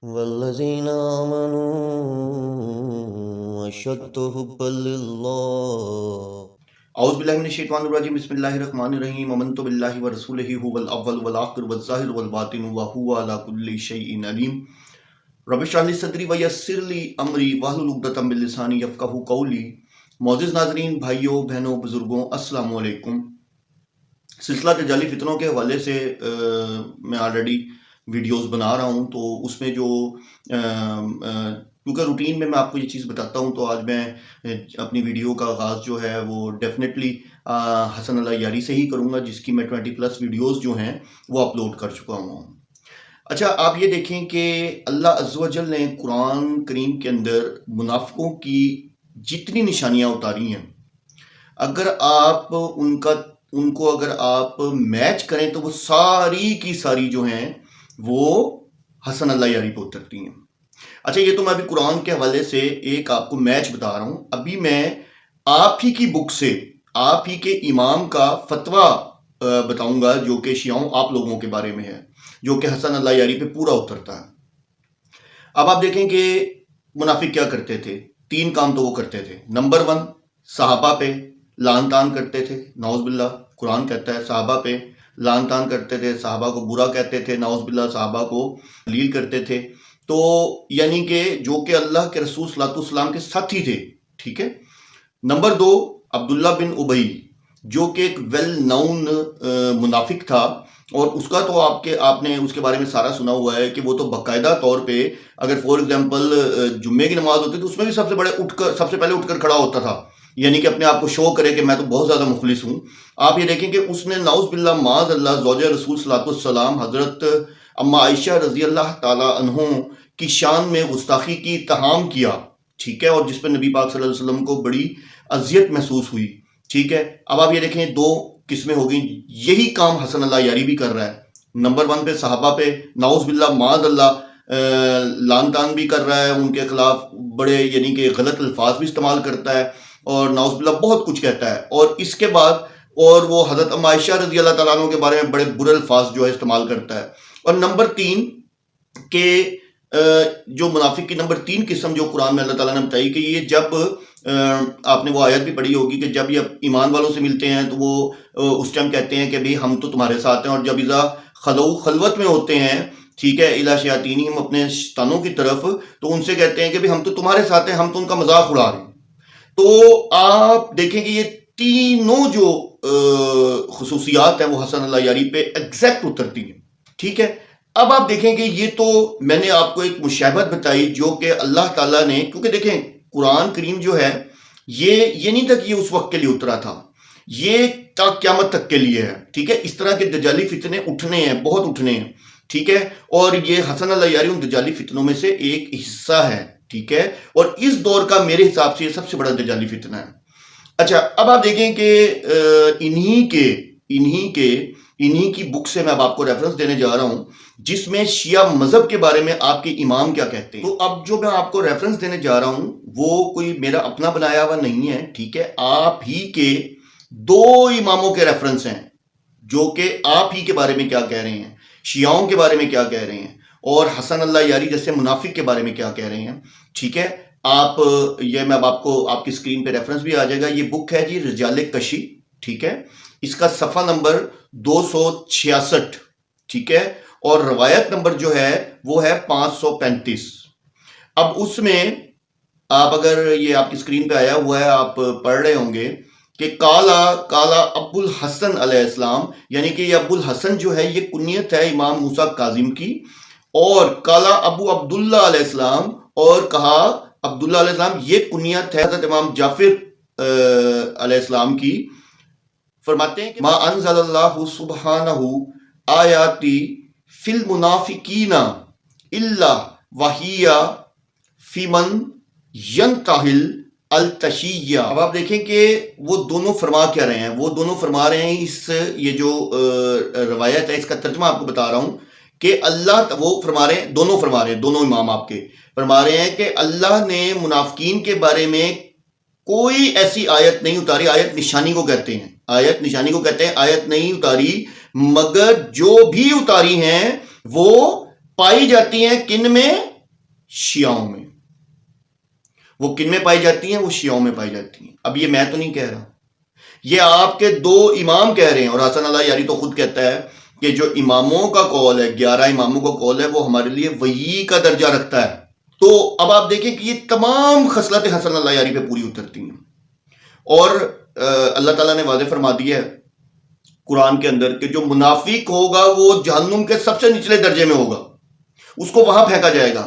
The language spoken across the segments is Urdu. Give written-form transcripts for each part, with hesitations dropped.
والذين آمنوا أشد حبا لله اعوذ باللہ من الشیطان الرجیم بسم اللہ الرحمن الرحیم آمنت باللہ ورسولہ هو الاول والآخر والظاہر والباطن وهو على كل شیء علیم رب اشرح لي صدری ویسر لي امری واحلل عقدۃ من لسانی یفقہوا قولی۔ معزز ناظرین، بھائیوں، بہنوں، بزرگوں، السلام علیکم۔ سلسلہ تجالی فتنوں کے حوالے سے میں آلریڈی ویڈیوز بنا رہا ہوں، تو اس میں جو کیونکہ روٹین میں آپ کو یہ چیز بتاتا ہوں، تو آج میں اپنی ویڈیو کا آغاز جو ہے وہ ڈیفینیٹلی حسن اللہ یاری سے ہی کروں گا، جس کی میں 20+ ویڈیوز جو ہیں وہ اپلوڈ کر چکا ہوں۔ اچھا، آپ یہ دیکھیں کہ اللہ عز و جل نے قرآن کریم کے اندر منافقوں کی جتنی نشانیاں اتاری ہیں، اگر آپ ان کو اگر آپ میچ کریں تو وہ ساری کی ساری جو ہیں وہ حسن اللہ یاری پہ اترتی ہیں۔ اچھا، یہ تو میں ابھی قرآن کے حوالے سے ایک آپ کو میچ بتا رہا ہوں۔ ابھی میں آپ ہی کی بک سے آپ ہی کے امام کا فتویٰ بتاؤں گا، جو کہ شیعوں آپ لوگوں کے بارے میں ہے، جو کہ حسن اللہ یاری پہ پورا اترتا ہے۔ اب آپ دیکھیں کہ منافق کیا کرتے تھے۔ 3 کام تو وہ کرتے تھے۔ نمبر 1، صحابہ پہ لعن طعن کرتے تھے، نعوذ باللہ۔ قرآن کہتا ہے صحابہ پہ لعن طعن کرتے تھے، صحابہ کو برا کہتے تھے، نعوذ باللہ، صحابہ کو ذلیل کرتے تھے، تو یعنی کہ جو کہ اللہ کے رسول صلی اللہ علیہ وسلم کے ساتھی تھے، ٹھیک ہے۔ نمبر 2، عبداللہ بن ابی، جو کہ ایک ویل نون منافق تھا، اور اس کا تو آپ نے اس کے بارے میں سارا سنا ہوا ہے کہ وہ تو باقاعدہ طور پہ اگر فور ایگزامپل جمعے کی نماز ہوتی تو اس میں بھی سب سے پہلے اٹھ کر کھڑا ہوتا تھا، یعنی کہ اپنے آپ کو شو کرے کہ میں تو بہت زیادہ مخلص ہوں۔ آپ یہ دیکھیں کہ اس نے نعوذ باللہ معاذ اللہ زوجہ رسول صلی اللہ علیہ وسلم حضرت اما عائشہ رضی اللہ تعالی عنہ کی شان میں گستاخی کی، اتہام کیا، ٹھیک ہے، اور جس پہ نبی پاک صلی اللہ علیہ وسلم کو بڑی اذیت محسوس ہوئی، ٹھیک ہے۔ اب آپ یہ دیکھیں 2 قسمیں ہو گئیں۔ یہی کام حسن اللہ یاری بھی کر رہا ہے۔ نمبر 1 پہ صحابہ پہ نعوذ باللہ معاذ اللہ لعن طعن بھی کر رہا ہے، ان کے خلاف بڑے یعنی کہ غلط الفاظ بھی استعمال کرتا ہے، اور نعوذ باللہ بہت کچھ کہتا ہے، اور اس کے بعد اور وہ حضرت اما عائشہ رضی اللہ تعالیٰ عنہ کے بارے میں بڑے برے الفاظ جو ہے استعمال کرتا ہے۔ اور نمبر 3 کہ جو منافق کی نمبر 3 قسم جو قرآن میں اللہ تعالیٰ نے بتائی کہ یہ جب آپ نے وہ آیت بھی پڑھی ہوگی کہ جب یہ ایمان والوں سے ملتے ہیں تو وہ اس ٹائم کہتے ہیں کہ بھئی ہم تو تمہارے ساتھ ہیں، اور جب اذا خلو خلوت میں ہوتے ہیں، ٹھیک ہے، الی شیاطینہم، اپنے شیطانوں کی طرف، تو ان سے کہتے ہیں کہ بھئی ہم تو تمہارے ساتھ ہیں، ہم تو ان کا مذاق اڑا رہے ہیں۔ تو آپ دیکھیں کہ یہ تینوں جو خصوصیات ہیں وہ حسن اللہ یاری پہ ایگزیکٹ اترتی ہیں، ٹھیک ہے۔ اب آپ دیکھیں کہ یہ تو میں نے آپ کو ایک مشابہت بتائی جو کہ اللہ تعالیٰ نے، کیونکہ دیکھیں قرآن کریم جو ہے یہ نہیں تھا کہ یہ اس وقت کے لیے اترا تھا، یہ تا قیامت تک کے لیے ہے، ٹھیک ہے۔ اس طرح کے دجالی فتنے اٹھنے ہیں، بہت اٹھنے ہیں، ٹھیک ہے، اور یہ حسن اللہ یاری ان دجالی فتنوں میں سے ایک حصہ ہے، ٹھیک ہے، اور اس دور کا میرے حساب سے یہ سب سے بڑا دجالی فتنہ ہے۔ اچھا، اب آپ دیکھیں کہ انہی کی بک سے میں اب آپ کو ریفرنس دینے جا رہا ہوں، جس میں شیعہ مذہب کے بارے میں آپ کے امام کیا کہتے ہیں۔ تو اب جو میں آپ کو ریفرنس دینے جا رہا ہوں وہ کوئی میرا اپنا بنایا ہوا نہیں ہے، ٹھیک ہے، آپ ہی کے 2 اماموں کے ریفرنس ہیں، جو کہ آپ ہی کے بارے میں کیا کہہ رہے ہیں، شیعوں کے بارے میں کیا کہہ رہے ہیں، اور حسن اللہ یاری جیسے منافق کے بارے میں کیا کہہ رہے ہیں، ٹھیک ہے۔ یہ میں اب آپ کو آپ کی اسکرین پہ ریفرنس بھی آ جائے گا۔ یہ بک ہے جی رجال کشی، ٹھیک ہے، اس کا صفحہ نمبر 266، ٹھیک ہے، اور روایت نمبر جو ہے وہ ہے 535۔ اب اس میں آپ اگر یہ آپ کی اسکرین پہ آیا ہوا ہے، آپ پڑھ رہے ہوں گے کہ کالا ابو الحسن علیہ السلام، یعنی کہ یہ ابو الحسن جو ہے یہ کنیت ہے امام موسیٰ کاظم کی، اور کالا ابو عبداللہ علیہ السلام، اور کہا عبداللہ علیہ السلام یہ کنیت ہے حضرت امام جعفر علیہ السلام کی۔ فرماتے ہیں کہ ما انزل اللہ سبحانہ آیاتی فی المنافقین الا وہی فی من ینتہل التشیع۔ اب آپ دیکھیں کہ وہ دونوں فرما کیا رہے ہیں، وہ دونوں فرما رہے ہیں، یہ جو روایت ہے اس کا ترجمہ آپ کو بتا رہا ہوں کہ اللہ وہ فرما رہے ہیں، دونوں امام آپ کے فرما رہے ہیں کہ اللہ نے منافقین کے بارے میں کوئی ایسی آیت نہیں اتاری، آیت نشانی کو کہتے ہیں، آیت نہیں اتاری، مگر جو بھی اتاری ہیں وہ پائی جاتی ہیں کن میں؟ شیعوں میں. وہ کن میں پائی جاتی ہیں؟ وہ شیعوں میں پائی جاتی ہیں. اب یہ میں تو نہیں کہہ رہا، یہ آپ کے 2 امام کہہ رہے ہیں، اور حسن اللہ یاری تو خود کہتا ہے کہ جو اماموں کا قول ہے، 11 اماموں کا قول ہے، وہ ہمارے لیے وحی کا درجہ رکھتا ہے. تو اب آپ دیکھیں کہ یہ تمام خصلتیں حسن اللہ یاری پہ پوری اترتی ہیں. اور اللہ تعالیٰ نے واضح فرما دیا ہے قرآن کے اندر کہ جو منافق ہوگا وہ جہنم کے سب سے نچلے درجے میں ہوگا، اس کو وہاں پھینکا جائے گا.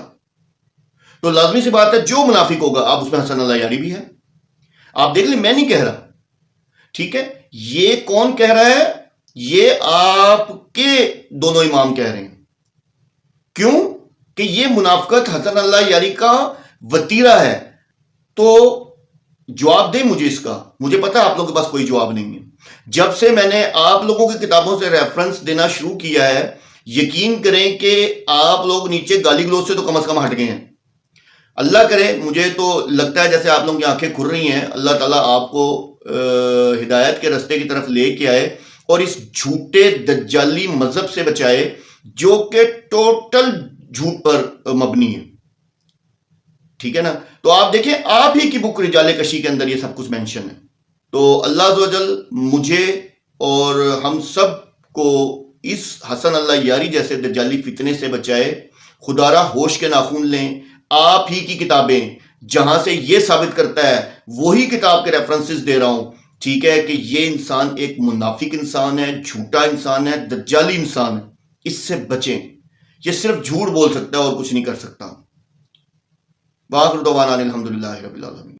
تو لازمی سی بات ہے جو منافق ہوگا، آپ اس میں حسن اللہ یاری بھی ہے. آپ دیکھ لیں، میں نہیں کہہ رہا، ٹھیک ہے؟ یہ کون کہہ رہا ہے؟ یہ آپ کے دونوں امام کہہ رہے ہیں. کیوں؟ کہ یہ منافقت حسن اللہ یاری کا وتیرہ ہے. تو جواب دیں مجھے اس کا. مجھے پتا آپ لوگوں کے پاس کوئی جواب نہیں ہے. جب سے میں نے آپ لوگوں کی کتابوں سے ریفرنس دینا شروع کیا ہے، یقین کریں کہ آپ لوگ نیچے گالی گلوچ سے تو کم از کم ہٹ گئے ہیں. اللہ کرے، مجھے تو لگتا ہے جیسے آپ لوگوں کی آنکھیں کھل رہی ہیں. اللہ تعالیٰ آپ کو ہدایت کے رستے کی طرف لے کے آئے اور اس جھوٹے دجالی مذہب سے بچائے جو کہ ٹوٹل جھوٹ پر مبنی ہے. ٹھیک ہے نا؟ تو آپ دیکھیں، آپ ہی کی بک رجال کشی کے اندر یہ سب کچھ مینشن ہے. تو اللہ عز و جل مجھے اور ہم سب کو اس حسن اللہ یاری جیسے دجالی فتنے سے بچائے. خدا را ہوش کے ناخن لیں. آپ ہی کی کتابیں جہاں سے یہ ثابت کرتا ہے وہی کتاب کے ریفرنسز دے رہا ہوں، ٹھیک ہے، کہ یہ انسان ایک منافق انسان ہے، جھوٹا انسان ہے، دجالی انسان ہے. اس سے بچیں. یہ صرف جھوٹ بول سکتا ہے اور کچھ نہیں کر سکتا. وآخر دعوانا الحمدللہ رب العالمین.